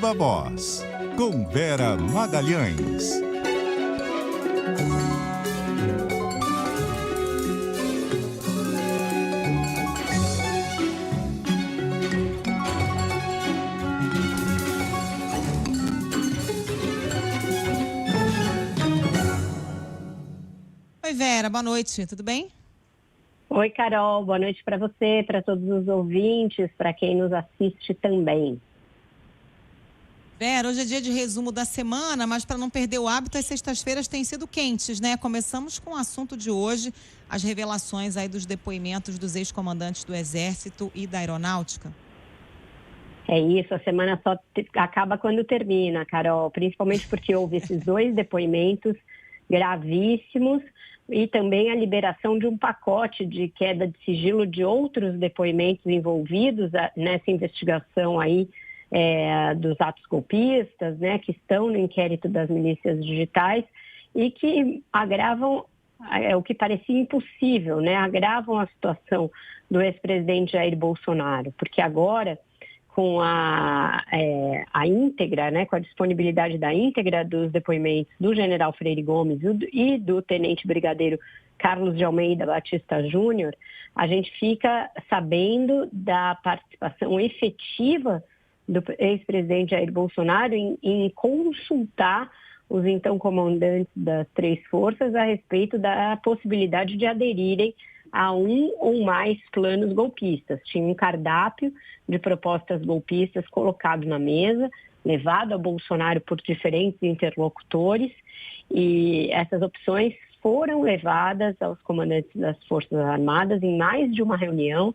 Viva Voz, com Vera Magalhães. Oi, Vera, boa noite, tudo bem? Oi, Carol, boa noite para você, para todos os ouvintes, para quem nos assiste também. Vera, hoje é dia de resumo da semana, mas para não perder o hábito, as sextas-feiras têm sido quentes, né? Começamos com o assunto de hoje, as revelações aí dos depoimentos dos ex-comandantes do Exército e da Aeronáutica. É isso, a semana só acaba quando termina, Carol, principalmente porque houve esses dois depoimentos gravíssimos e também a liberação de um pacote de queda de sigilo de outros depoimentos envolvidos nessa investigação aí dos atos golpistas, né, que estão no inquérito das milícias digitais e que agravam o que parecia impossível, né, agravam a situação do ex-presidente Jair Bolsonaro, porque agora com a íntegra, né, com a disponibilidade da íntegra dos depoimentos do general Freire Gomes e do tenente brigadeiro Carlos de Almeida Batista Júnior, a gente fica sabendo da participação efetiva do ex-presidente Jair Bolsonaro em consultar os então comandantes das três forças a respeito da possibilidade de aderirem a um ou mais planos golpistas. Tinha um cardápio de propostas golpistas colocado na mesa, levado a Bolsonaro por diferentes interlocutores, e essas opções foram levadas aos comandantes das Forças Armadas em mais de uma reunião.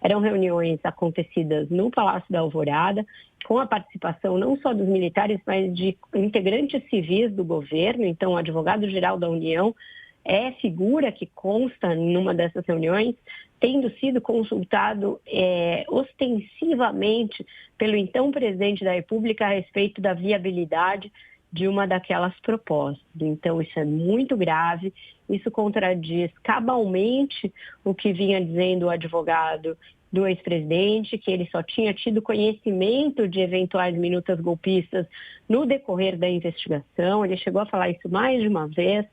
Eram reuniões acontecidas no Palácio da Alvorada, com a participação não só dos militares, mas de integrantes civis do governo. Então, o advogado-geral da União é figura que consta numa dessas reuniões, tendo sido consultado ostensivamente pelo então presidente da República a respeito da viabilidade de uma daquelas propostas. Então, isso é muito grave, isso contradiz cabalmente o que vinha dizendo o advogado do ex-presidente, que ele só tinha tido conhecimento de eventuais minutas golpistas no decorrer da investigação. Ele chegou a falar isso mais de uma vez,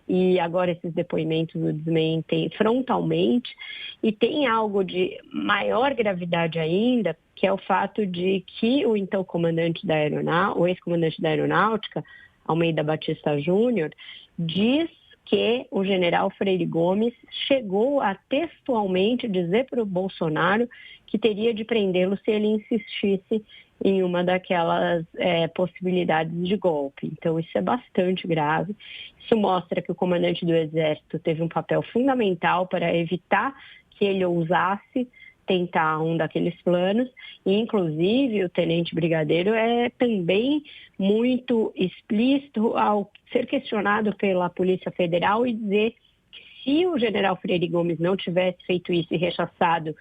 e agora esses depoimentos o desmentem frontalmente. E tem algo de maior gravidade ainda, que é o fato de que o então comandante da Aeronáutica, o ex-comandante da Aeronáutica, Almeida Batista Júnior, diz que o general Freire Gomes chegou a textualmente dizer para o Bolsonaro que teria de prendê-lo se ele insistisse em uma daquelas possibilidades de golpe. Então, isso é bastante grave. Isso mostra que o comandante do Exército teve um papel fundamental para evitar que ele ousasse tentar um daqueles planos, e inclusive o tenente brigadeiro é também muito explícito ao ser questionado pela Polícia Federal e dizer que se o general Freire Gomes não tivesse feito isso e rechaçado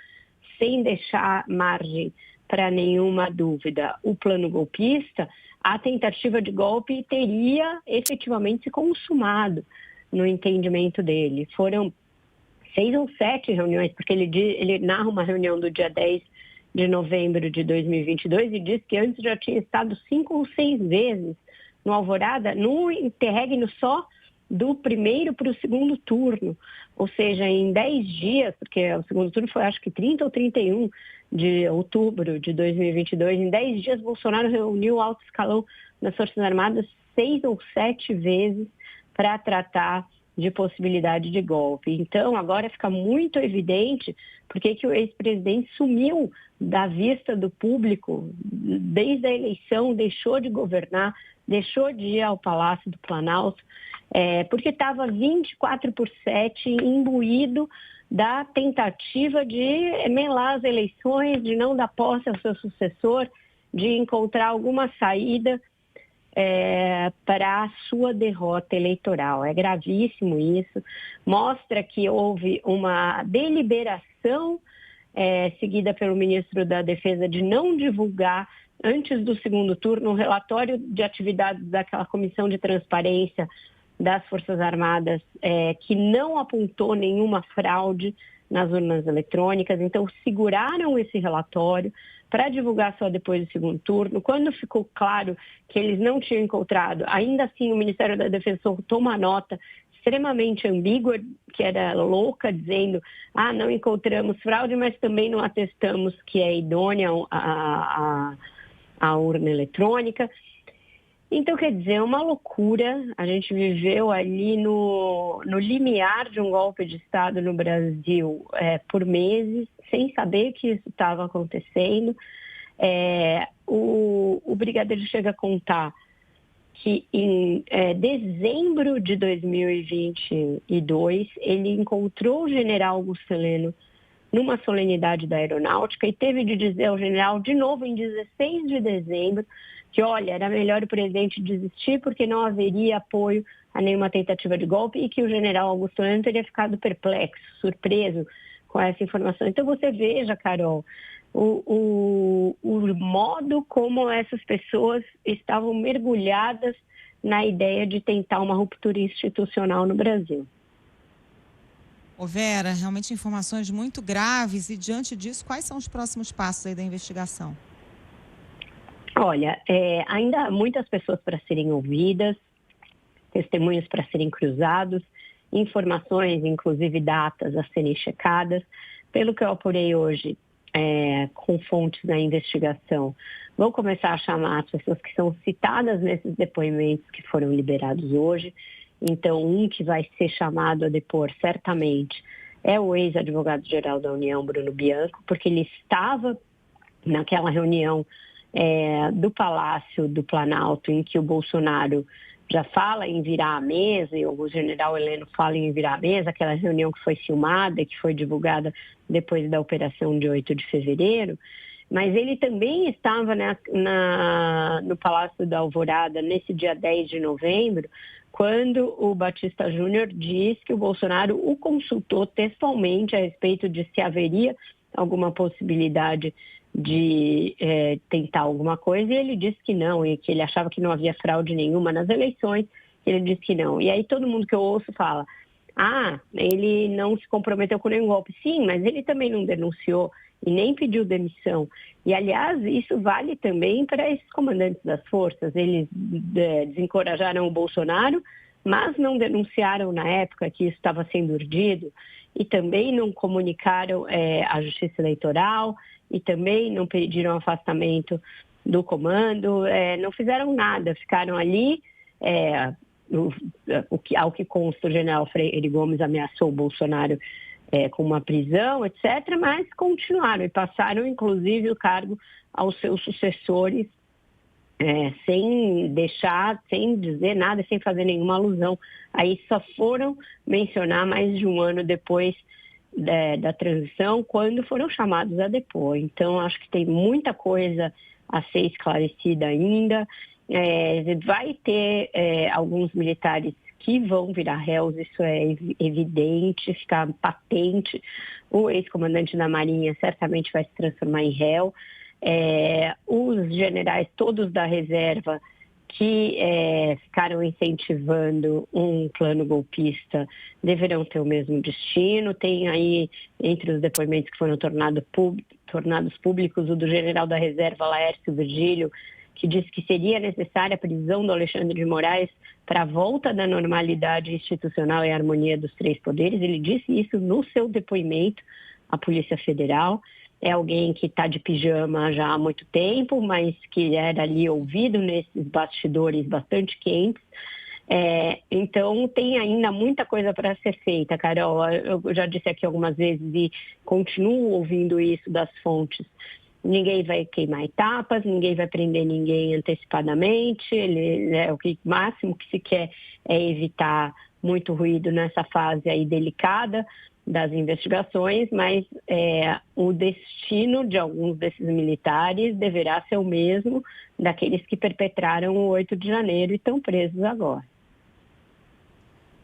sem deixar margem para nenhuma dúvida o plano golpista, a tentativa de golpe teria efetivamente se consumado no entendimento dele. Foram 6 ou 7 reuniões, porque ele narra uma reunião do dia 10 de novembro de 2022 e diz que antes já tinha estado 5 ou 6 vezes no Alvorada, no interregno só do primeiro para o segundo turno, ou seja, em 10 dias, porque o segundo turno foi acho que 30 ou 31 de outubro de 2022, em 10 dias Bolsonaro reuniu o alto escalão das Forças Armadas 6 ou 7 vezes para tratar de possibilidade de golpe. Então, agora fica muito evidente porque que o ex-presidente sumiu da vista do público desde a eleição, deixou de governar, deixou de ir ao Palácio do Planalto, porque estava 24/7 imbuído da tentativa de melar as eleições, de não dar posse ao seu sucessor, de encontrar alguma saída para a sua derrota eleitoral. É gravíssimo isso. Mostra que houve uma deliberação seguida pelo ministro da Defesa de não divulgar, antes do segundo turno, um relatório de atividades daquela comissão de transparência das Forças Armadas, que não apontou nenhuma fraude nas urnas eletrônicas. Então, seguraram esse relatório para divulgar só depois do segundo turno. Quando ficou claro que eles não tinham encontrado, ainda assim o Ministério da Defesa soltou uma nota extremamente ambígua, que era louca, dizendo, não encontramos fraude, mas também não atestamos que é idônea a urna eletrônica. Então, quer dizer, é uma loucura. A gente viveu ali no limiar de um golpe de Estado no Brasil por meses, sem saber que isso estava acontecendo. O brigadeiro chega a contar que em dezembro de 2022, ele encontrou o general Augusto Heleno numa solenidade da Aeronáutica e teve de dizer ao general, de novo, em 16 de dezembro, que, olha, era melhor o presidente desistir porque não haveria apoio a nenhuma tentativa de golpe e que o general Augusto Heleno teria ficado perplexo, surpreso com essa informação. Então, você veja, Carol, o modo como essas pessoas estavam mergulhadas na ideia de tentar uma ruptura institucional no Brasil. Vera, realmente informações muito graves e, diante disso, quais são os próximos passos aí da investigação? Olha, ainda há muitas pessoas para serem ouvidas, testemunhos para serem cruzados, informações, inclusive datas a serem checadas. Pelo que eu apurei hoje, com fontes na investigação, vou começar a chamar as pessoas que são citadas nesses depoimentos que foram liberados hoje. Então, um que vai ser chamado a depor, certamente, é o ex-advogado-geral da União, Bruno Bianco, porque ele estava naquela reunião do Palácio do Planalto, em que o Bolsonaro já fala em virar a mesa, e o general Heleno fala em virar a mesa, aquela reunião que foi filmada e que foi divulgada depois da operação de 8 de fevereiro, mas ele também estava no Palácio da Alvorada nesse dia 10 de novembro, quando o Batista Júnior diz que o Bolsonaro o consultou textualmente a respeito de se haveria alguma possibilidade de tentar alguma coisa, e ele disse que não, e que ele achava que não havia fraude nenhuma nas eleições, ele disse que não. E aí todo mundo que eu ouço fala, ele não se comprometeu com nenhum golpe. Sim, mas ele também não denunciou e nem pediu demissão. E, aliás, isso vale também para esses comandantes das forças. Eles desencorajaram o Bolsonaro, mas não denunciaram na época que isso estava sendo urdido, e também não comunicaram à Justiça Eleitoral, e também não pediram afastamento do comando, não fizeram nada, ficaram ali. Ao que consta, o general Freire Gomes ameaçou o Bolsonaro com uma prisão, etc., mas continuaram e passaram, inclusive, o cargo aos seus sucessores, sem dizer nada, sem fazer nenhuma alusão. Aí só foram mencionar mais de um ano depois da transição, quando foram chamados a depor. Então, acho que tem muita coisa a ser esclarecida ainda. Vai ter alguns militares que vão virar réus, isso é evidente, fica patente. O ex-comandante da Marinha certamente vai se transformar em réu. Os generais todos da reserva que ficaram incentivando um plano golpista deverão ter o mesmo destino. Tem aí, entre os depoimentos que foram tornados públicos, o do general da reserva, Laércio Virgílio, que disse que seria necessária a prisão do Alexandre de Moraes para a volta da normalidade institucional e harmonia dos três poderes. Ele disse isso no seu depoimento à Polícia Federal. É alguém que está de pijama já há muito tempo, mas que era ali ouvido nesses bastidores bastante quentes. Então, tem ainda muita coisa para ser feita, Carol. Eu já disse aqui algumas vezes e continuo ouvindo isso das fontes. Ninguém vai queimar etapas, ninguém vai prender ninguém antecipadamente. O máximo que se quer é evitar muito ruído nessa fase aí delicada das investigações, mas o destino de alguns desses militares deverá ser o mesmo daqueles que perpetraram o 8 de janeiro e estão presos agora.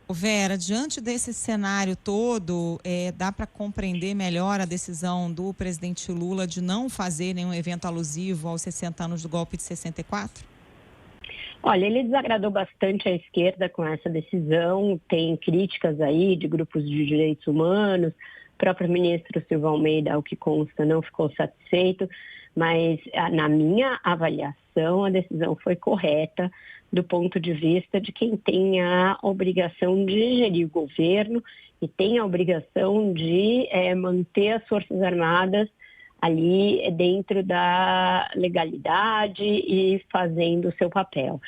Vera, diante desse cenário todo, dá para compreender melhor a decisão do presidente Lula de não fazer nenhum evento alusivo aos 60 anos do golpe de 64? Olha, ele desagradou bastante a esquerda com essa decisão, tem críticas aí de grupos de direitos humanos, próprio ministro Silvio Almeida, ao que consta, não ficou satisfeito, mas na minha avaliação a decisão foi correta do ponto de vista de quem tem a obrigação de gerir o governo e tem a obrigação de manter as Forças Armadas ali dentro da legalidade e fazendo o seu papel.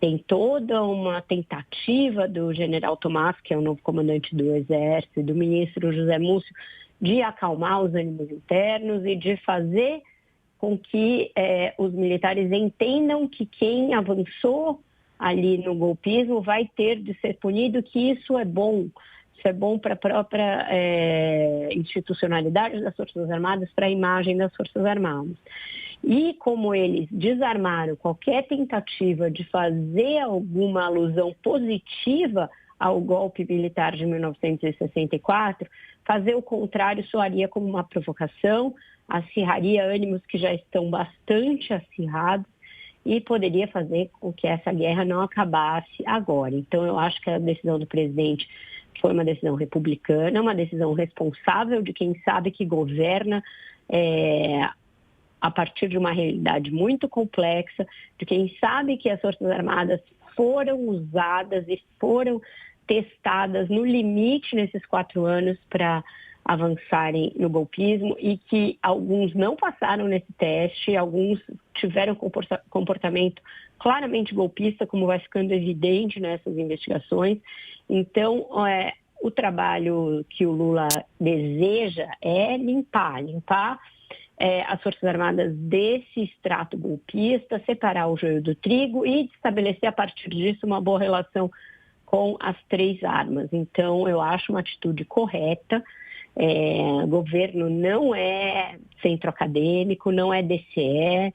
Tem toda uma tentativa do general Tomás, que é o novo comandante do Exército, e do ministro José Múcio, de acalmar os ânimos internos e de fazer com que os militares entendam que quem avançou ali no golpismo vai ter de ser punido, que isso é bom. Isso é bom para a própria institucionalidade das Forças Armadas, para a imagem das Forças Armadas. E como eles desarmaram qualquer tentativa de fazer alguma alusão positiva ao golpe militar de 1964, fazer o contrário soaria como uma provocação, acirraria ânimos que já estão bastante acirrados e poderia fazer com que essa guerra não acabasse agora. Então, eu acho que a decisão do presidente foi uma decisão republicana, uma decisão responsável de quem sabe que governa a partir de uma realidade muito complexa, de quem sabe que as Forças Armadas foram usadas e foram testadas no limite nesses 4 anos para avançarem no golpismo e que alguns não passaram nesse teste, alguns tiveram comportamento claramente golpista, como vai ficando evidente nessas investigações. Então, o trabalho que o Lula deseja é limpar as Forças Armadas desse extrato golpista, separar o joio do trigo e estabelecer a partir disso uma boa relação com as 3 armas. Então, eu acho uma atitude correta. Governo não é centro acadêmico, não é DCE,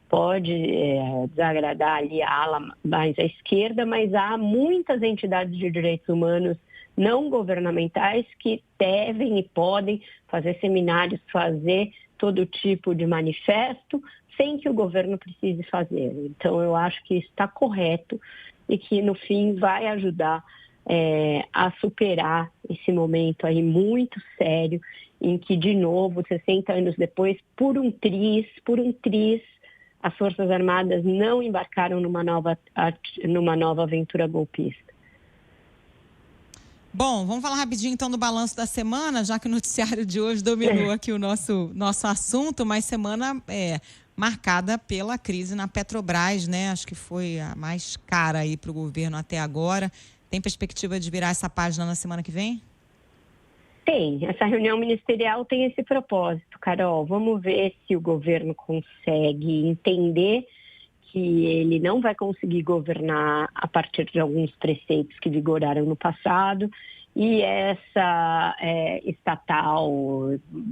pode desagradar ali a ala mais à esquerda, mas há muitas entidades de direitos humanos não governamentais que devem e podem fazer seminários, fazer todo tipo de manifesto, sem que o governo precise fazer. Então, eu acho que está correto e que, no fim, vai ajudar a superar esse momento aí muito sério, em que, de novo, 60 anos depois, por um triz, as Forças Armadas não embarcaram numa nova aventura golpista. Bom, vamos falar rapidinho então do balanço da semana, já que o noticiário de hoje dominou aqui o nosso assunto, mas semana marcada pela crise na Petrobras, né? Acho que foi a mais cara aí para o governo até agora. Tem perspectiva de virar essa página na semana que vem? Tem. Essa reunião ministerial tem esse propósito, Carol. Vamos ver se o governo consegue entender que ele não vai conseguir governar a partir de alguns preceitos que vigoraram no passado, e essa estatal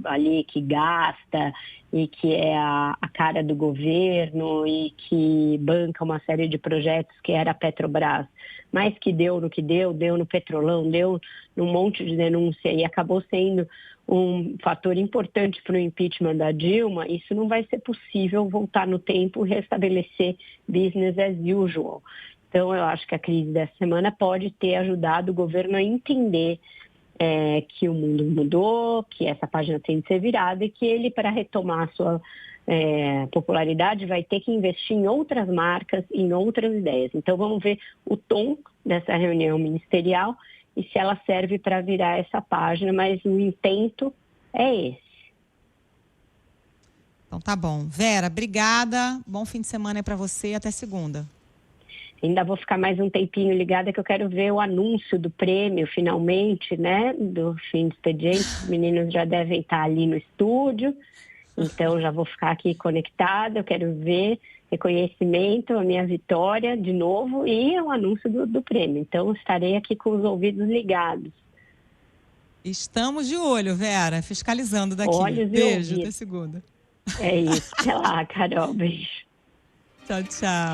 ali que gasta e que é a cara do governo e que banca uma série de projetos, que era a Petrobras, mas que deu no que deu no Petrolão, deu num monte de denúncia e acabou sendo um fator importante para o impeachment da Dilma. Isso não vai ser possível voltar no tempo e restabelecer business as usual. Então, eu acho que a crise dessa semana pode ter ajudado o governo a entender que o mundo mudou, que essa página tem de ser virada e que ele, para retomar a sua popularidade, vai ter que investir em outras marcas, em outras ideias. Então, vamos ver o tom dessa reunião ministerial e se ela serve para virar essa página, mas o intento é esse. Então tá bom. Vera, obrigada. Bom fim de semana aí para você e até segunda. Ainda vou ficar mais um tempinho ligada, que eu quero ver o anúncio do prêmio, finalmente, né? Do fim do expediente. Os meninos já devem estar ali no estúdio, então já vou ficar aqui conectada. Eu quero ver reconhecimento, a minha vitória de novo e o anúncio do prêmio. Então, estarei aqui com os ouvidos ligados. Estamos de olho, Vera, fiscalizando daqui. Olhos Beijo, e até segunda. É isso. Até lá, Carol. Beijo. Tchau, tchau.